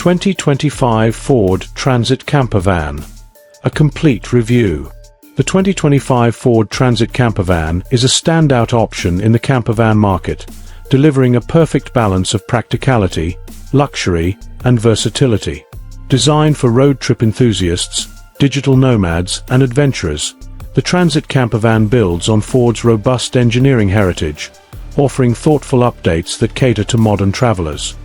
2025 Ford Transit Campervan. A complete review. The 2025 Ford Transit Campervan is a standout option in the campervan market, delivering a perfect balance of practicality, luxury, and versatility. Designed for road trip enthusiasts, digital nomads, and adventurers, the Transit Campervan builds on Ford's robust engineering heritage, offering thoughtful updates that cater to modern travelers.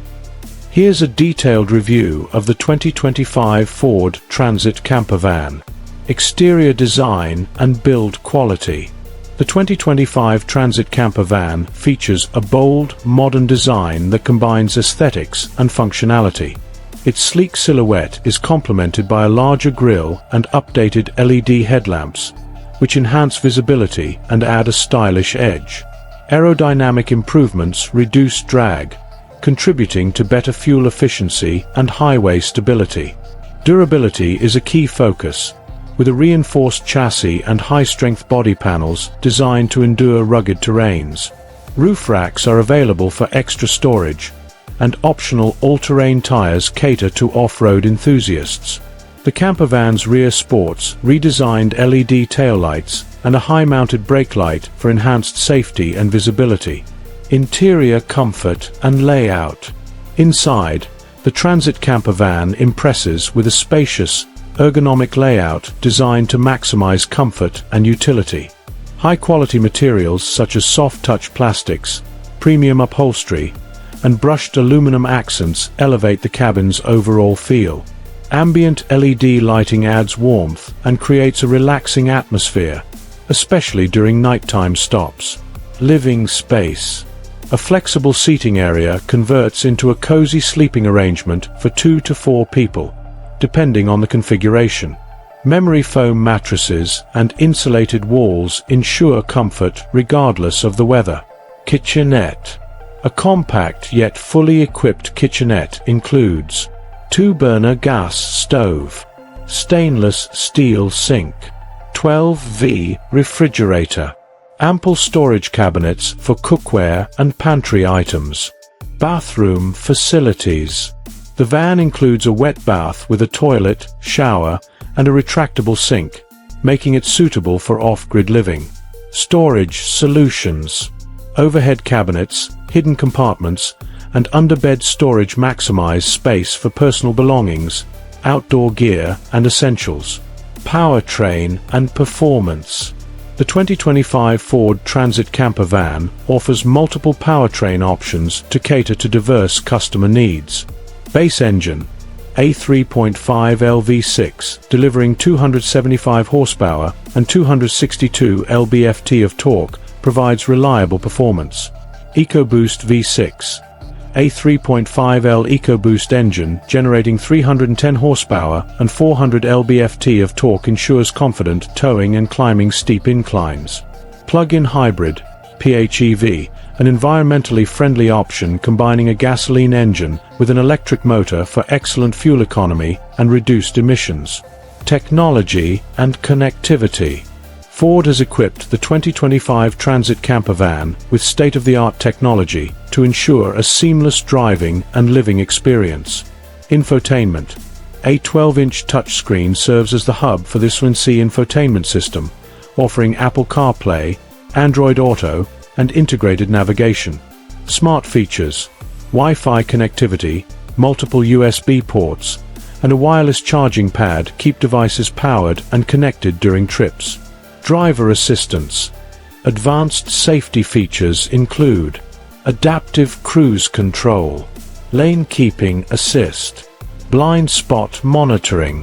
Here's a detailed review of the 2025 Ford Transit Campervan. Exterior design and build quality. The 2025 Transit Campervan features a bold, modern design that combines aesthetics and functionality. Its sleek silhouette is complemented by a larger grille and updated LED headlamps, which enhance visibility and add a stylish edge. Aerodynamic improvements reduce drag, contributing to better fuel efficiency and highway stability. Durability is a key focus, with a reinforced chassis and high-strength body panels designed to endure rugged terrains. Roof racks are available for extra storage, and optional all-terrain tires cater to off-road enthusiasts. The campervan's rear sports redesigned LED taillights and a high-mounted brake light for enhanced safety and visibility. Interior comfort and layout. Inside, the Transit Campervan impresses with a spacious, ergonomic layout designed to maximize comfort and utility. High-quality materials such as soft-touch plastics, premium upholstery, and brushed aluminum accents elevate the cabin's overall feel. Ambient LED lighting adds warmth and creates a relaxing atmosphere, especially during nighttime stops. Living space. A flexible seating area converts into a cozy sleeping arrangement for 2 to 4 people, depending on the configuration. Memory foam mattresses and insulated walls ensure comfort regardless of the weather. Kitchenette. A compact yet fully equipped kitchenette includes 2-burner gas stove, stainless steel sink, 12V refrigerator, ample storage cabinets for cookware and pantry items. Bathroom facilities. The van includes a wet bath with a toilet, shower, and a retractable sink, making it suitable for off-grid living. Storage solutions. Overhead cabinets, hidden compartments, and underbed storage maximize space for personal belongings, outdoor gear, and essentials. Powertrain and performance. The 2025 Ford Transit Campervan offers multiple powertrain options to cater to diverse customer needs. Base engine, a 3.5L V6, delivering 275 horsepower and 262 lb-ft of torque, provides reliable performance. EcoBoost V6, a 3.5L EcoBoost engine generating 310 horsepower and 400 lb-ft of torque ensures confident towing and climbing steep inclines. Plug-in hybrid, PHEV, an environmentally friendly option combining a gasoline engine with an electric motor for excellent fuel economy and reduced emissions. Technology and connectivity. Ford has equipped the 2025 Transit Campervan with state-of-the-art technology to ensure a seamless driving and living experience. Infotainment. A 12-inch touchscreen serves as the hub for the SWNC infotainment system, offering Apple CarPlay, Android Auto, and integrated navigation. Smart features. Wi-Fi connectivity, multiple USB ports, and a wireless charging pad keep devices powered and connected during trips. Driver assistance. Advanced safety features include adaptive cruise control, lane keeping assist, blind spot monitoring,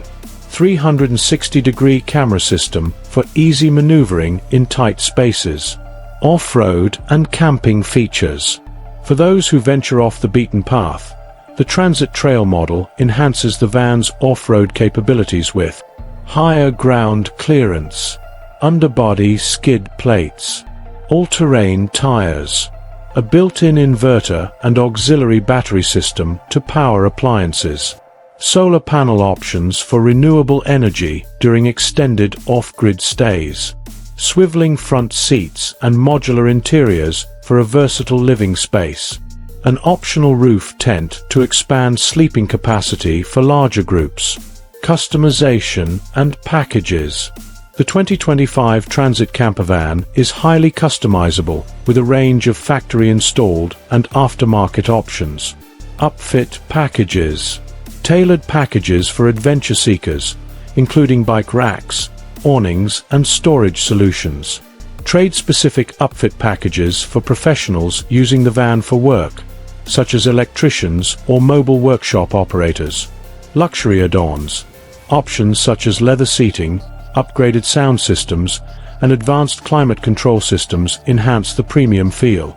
360-degree camera system for easy maneuvering in tight spaces, off-road and camping features. For those who venture off the beaten path, the Transit Trail model enhances the van's off-road capabilities with higher ground clearance, underbody skid plates, all-terrain tires, a built-in inverter and auxiliary battery system to power appliances, solar panel options for renewable energy during extended off-grid stays, swiveling front seats and modular interiors for a versatile living space. an optional roof tent to expand sleeping capacity for larger groups. Customization and packages. The 2025 Transit Campervan is highly customizable, with a range of factory-installed and aftermarket options. Upfit packages. Tailored packages for adventure seekers, including bike racks, awnings, and storage solutions. Trade-specific upfit packages for professionals using the van for work, such as electricians or mobile workshop operators. Luxury add-ons. Options such as leather seating, upgraded sound systems, and advanced climate control systems enhance the premium feel.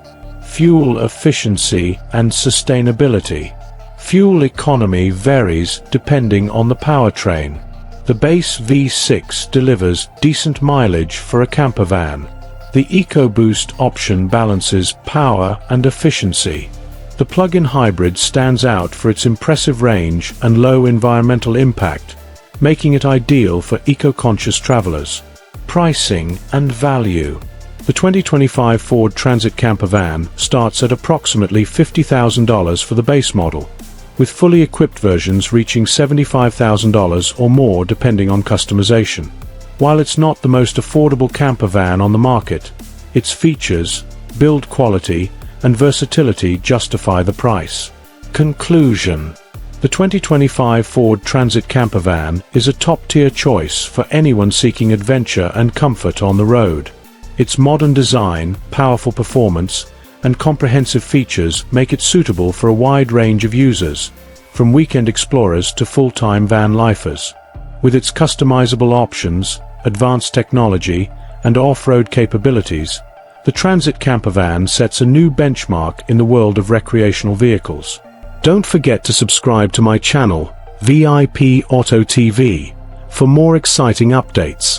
Fuel efficiency and sustainability. Fuel economy varies depending on the powertrain. The base V6 delivers decent mileage for a campervan. The EcoBoost option balances power and efficiency. The plug-in hybrid stands out for its impressive range and low environmental impact, making it ideal for eco-conscious travelers. Pricing and value. The 2025 Ford Transit Campervan starts at approximately $50,000 for the base model, with fully equipped versions reaching $75,000 or more depending on customization. While it's not the most affordable campervan on the market, its features, build quality, and versatility justify the price. Conclusion. The 2025 Ford Transit Campervan is a top-tier choice for anyone seeking adventure and comfort on the road. Its modern design, powerful performance, and comprehensive features make it suitable for a wide range of users, from weekend explorers to full-time van lifers. With its customizable options, advanced technology, and off-road capabilities, the Transit Campervan sets a new benchmark in the world of recreational vehicles. Don't forget to subscribe to my channel, VIP Auto TV, for more exciting updates.